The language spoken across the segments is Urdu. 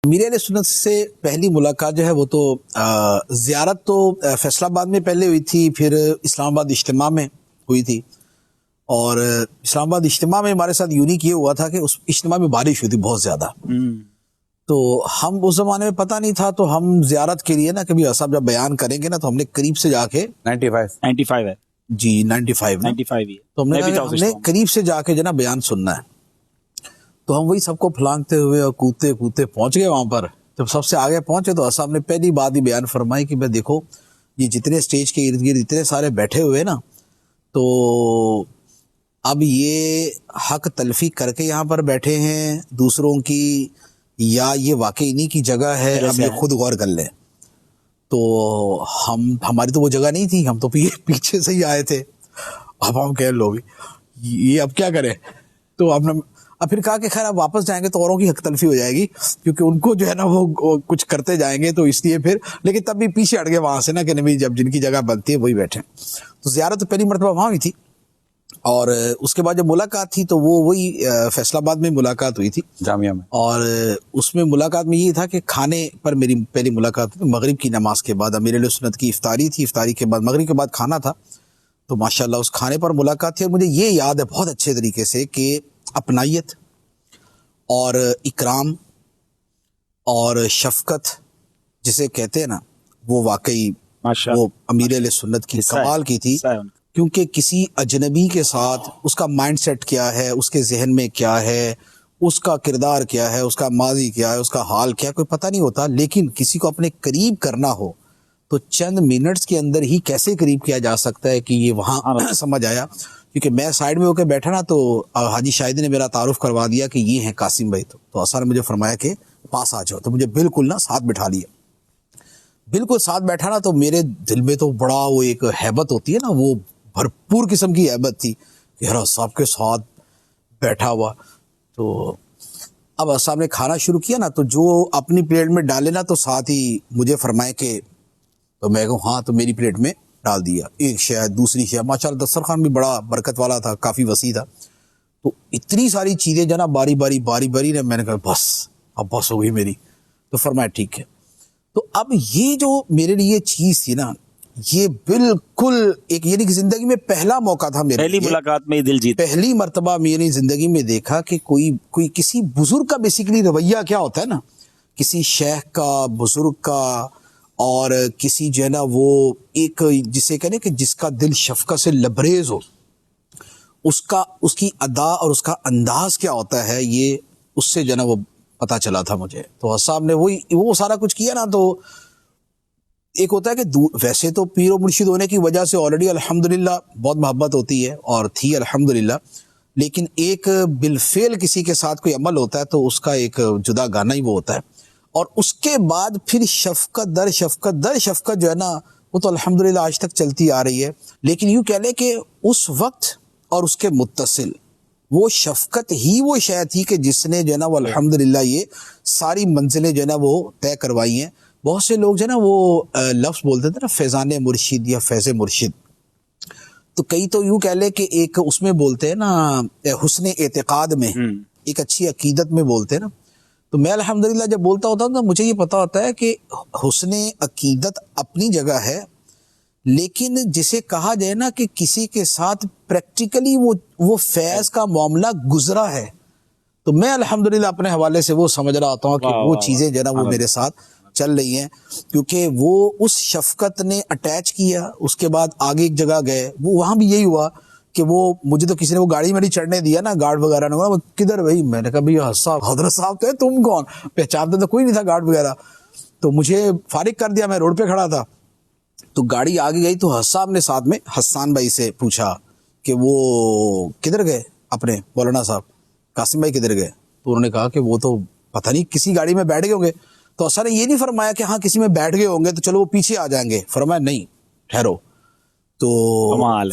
امیر اہل سنت سے پہلی ملاقات جو ہے وہ تو زیارت تو فیصل آباد میں پہلے ہوئی تھی، پھر اسلام آباد اجتماع میں ہوئی تھی. اور اسلام آباد اجتماع میں ہمارے ساتھ یونیک یہ ہوا تھا کہ اس اجتماع میں بارش ہوئی تھی بہت زیادہ. تو ہم اس زمانے میں پتہ نہیں تھا، تو ہم زیارت کے لیے نا کبھی صاحب جب بیان کریں گے نا تو ہم نے قریب سے جا کے 95 ہے جی 95 ہی ہے. تو ہم نے قریب سے جا کے جو نا بیان سننا ہے. تو ہم وہی سب کو پھلانگتے ہوئے اور کودتے کودتے پہنچ گئے وہاں پر. جب سب سے آگے پہنچے تو صاحب نے پہلی بات ہی بیان فرمائی کہ بھائی دیکھو یہ جتنے اسٹیج کے ارد گرد اتنے سارے بیٹھے ہوئے نا، تو اب یہ حق تلفی کر کے یہاں پر بیٹھے ہیں دوسروں کی، یا یہ واقعی انہی کی جگہ ہے، اب یہ خود غور کر لیں. تو ہماری تو وہ جگہ نہیں تھی، ہم تو پیچھے سے ہی آئے تھے. اب ہم کہہ لو یہ اب کیا کریں. تو اب پھر کہا کہ خیر اب واپس جائیں گے تو اوروں کی حق تلفی ہو جائے گی، کیونکہ ان کو جو ہے نا وہ کچھ کرتے جائیں گے، تو اس لیے پھر لیکن تب بھی پیچھے ہٹ گئے وہاں سے نا کہ نہیں جب جن کی جگہ بنتی ہے وہی بیٹھے. تو زیارت تو پہلی مرتبہ وہاں ہوئی تھی. اور اس کے بعد جب ملاقات تھی تو وہی فیصل آباد میں ملاقات ہوئی تھی جامعہ میں. اور اس میں ملاقات میں یہ تھا کہ کھانے پر میری پہلی ملاقات تھی. مغرب کی نماز کے بعد امیر اہل سنت کی افطاری تھی، افطاری کے بعد مغرب کے بعد کھانا تھا. تو ماشاءاللہ اس کھانے پر ملاقات تھی. اور مجھے یہ یاد ہے بہت اچھے طریقے سے کہ اپنائیت اور اکرام اور شفقت جسے کہتے ہیں نا، وہ واقعی وہ امیر اہل سنت کی کمال کی تھی. کیونکہ کسی اجنبی کے ساتھ اس کا مائنڈ سیٹ کیا ہے، اس کے ذہن میں کیا ہے، اس کا کردار کیا ہے، اس کا ماضی کیا ہے، اس کا حال کیا ہے، کوئی پتہ نہیں ہوتا. لیکن کسی کو اپنے قریب کرنا ہو تو چند منٹس کے اندر ہی کیسے قریب کیا جا سکتا ہے کہ یہ وہاں سمجھ آیا. کیونکہ میں سائیڈ میں ہو کے بیٹھا نا تو حاجی شاہدی نے میرا تعارف کروا دیا کہ یہ ہیں قاسم بھائی. تو اثر نے مجھے فرمایا کہ پاس آ جاؤ، تو مجھے بالکل نا ساتھ بٹھا لیا. بالکل ساتھ بیٹھا نا تو میرے دل میں تو بڑا وہ ایک ہیبت ہوتی ہے نا، وہ بھرپور قسم کی ہیبت تھی کہ یار صاحب کے ساتھ بیٹھا ہوا. تو اب صاحب نے کھانا شروع کیا نا تو جو اپنی پلیٹ میں ڈالے نا تو ساتھ ہی مجھے فرمائے کہ، تو میں کہوں ہاں، تو میری پلیٹ میں ڈال دیا ایک شاید دوسری شاید. ماشاءاللہ دسترخوان بھی بڑا برکت والا تھا، کافی وسیع تھا. تو اتنی ساری چیزیں جناب باری باری نے میں نے کہا بس اب بس ہو گئی میری. تو فرمایا ٹھیک ہے. تو اب یہ جو میرے لیے چیز تھی نا، یہ بالکل ایک یعنی کہ زندگی میں پہلا موقع تھا میرے پہلی ملاقات میں دل جیت، پہلی مرتبہ میری زندگی میں دیکھا کہ کوئی کسی بزرگ کا بیسیکلی رویہ کیا ہوتا ہے نا، کسی شیخ کا، بزرگ کا، اور کسی جو ہے نا وہ ایک جسے کہنے کہ جس کا دل شفقت سے لبریز ہو، اس کی ادا اور اس کا انداز کیا ہوتا ہے، یہ اس سے جو ہے نا وہ پتہ چلا تھا مجھے. تو صاحب نے وہ سارا کچھ کیا نا. تو ایک ہوتا ہے کہ ویسے تو پیر و مرشد ہونے کی وجہ سے آلریڈی الحمدللہ بہت محبت ہوتی ہے اور تھی الحمدللہ، لیکن ایک بالفعل کسی کے ساتھ کوئی عمل ہوتا ہے تو اس کا ایک جدا گانا ہی وہ ہوتا ہے. اور اس کے بعد پھر شفقت در شفقت جو ہے نا وہ تو الحمدللہ آج تک چلتی آ رہی ہے. لیکن یوں کہہ لیں کہ اس وقت اور اس کے متصل وہ شفقت ہی وہ شے تھی کہ جس نے جو ہے نا وہ الحمدللہ یہ ساری منزلیں جو ہے نا وہ طے کروائی ہیں. بہت سے لوگ جو ہے نا وہ لفظ بولتے تھے نا فیضان مرشد یا فیض مرشد، تو کئی تو یوں کہہ لے کہ ایک اس میں بولتے ہیں نا حسن اعتقاد میں، ایک اچھی عقیدت میں بولتے ہیں نا. تو میں الحمدللہ جب بولتا ہوتا ہوں تو مجھے یہ پتا ہوتا ہے کہ حسن عقیدت اپنی جگہ ہے، لیکن جسے کہا جائے نا کہ کسی کے ساتھ پریکٹیکلی وہ فیض کا معاملہ گزرا ہے، تو میں الحمدللہ اپنے حوالے سے وہ سمجھ رہا ہوتا ہوں کہ وہ چیزیں جو ہے نا وہ میرے ساتھ چل رہی ہیں. کیونکہ وہ اس شفقت نے اٹیچ کیا. اس کے بعد آگے ایک جگہ گئے، وہ وہاں بھی یہی ہوا کہ وہ مجھے تو کسی نے وہ گاڑی میں نہیں چڑھنے دیا نا، گارڈ وغیرہ نے. کدھر بھائی؟ میں نے کہا بھائی حضرت صاحب تو ہے، تم کون؟ پہچانتے تو کوئی نہیں تھا گارڈ وغیرہ. تو مجھے فارغ کر دیا، میں روڈ پہ کھڑا تھا. تو گاڑی آگے گئی تو صاحب نے ساتھ میں حسان بھائی سے پوچھا کہ وہ کدھر گئے اپنے مولانا صاحب، قاسم بھائی کدھر گئے؟ تو انہوں نے کہا کہ وہ تو پتہ نہیں کسی گاڑی میں بیٹھ گئے ہوں گے. تو اثر نے یہ نہیں فرمایا کہ ہاں کسی میں بیٹھ گئے ہوں گے تو چلو وہ پیچھے آ جائیں گے. فرمایا نہیں، ٹھہرو. تو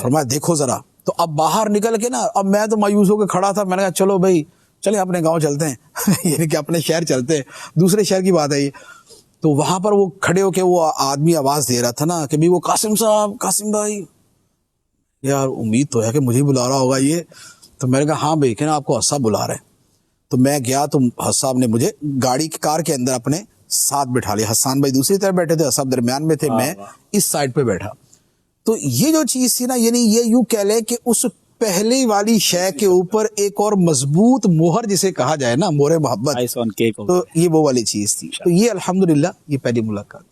فرمایا دیکھو ذرا. تو اب باہر نکل کے نا، اب میں تو مایوس ہو کے کھڑا تھا. میں نے کہا چلو بھائی چلیں اپنے گاؤں چلتے ہیں یعنی کہ اپنے شہر چلتے ہیں، دوسرے شہر کی بات ہے یہ. تو وہاں پر وہ کھڑے ہو کے وہ آدمی آواز دے رہا تھا نا کہ بھی وہ قاسم صاحب، قاسم بھائی. یار امید تو ہے کہ مجھے بلا رہا ہوگا یہ. تو میں نے کہا ہاں بھائی کہ نا آپ کو حساب بلا رہے ہیں. تو میں گیا تو حس صاحب نے مجھے گاڑی کار کے اندر اپنے ساتھ بٹھا لیا. حسان بھائی دوسری طرف بیٹھے تھے, حس صاحب درمیان میں تھے, میں اس سائڈ پہ بیٹھا. تو یہ جو چیز تھی نا, یعنی یہ یوں کہہ لیں کہ اس پہلی والی شے کے اوپر ایک اور مضبوط مہر جسے کہا جائے نا, مہر محبت, آئس آن کیک. تو یہ وہ والی چیز تھی. تو یہ الحمدللہ یہ پہلی ملاقات.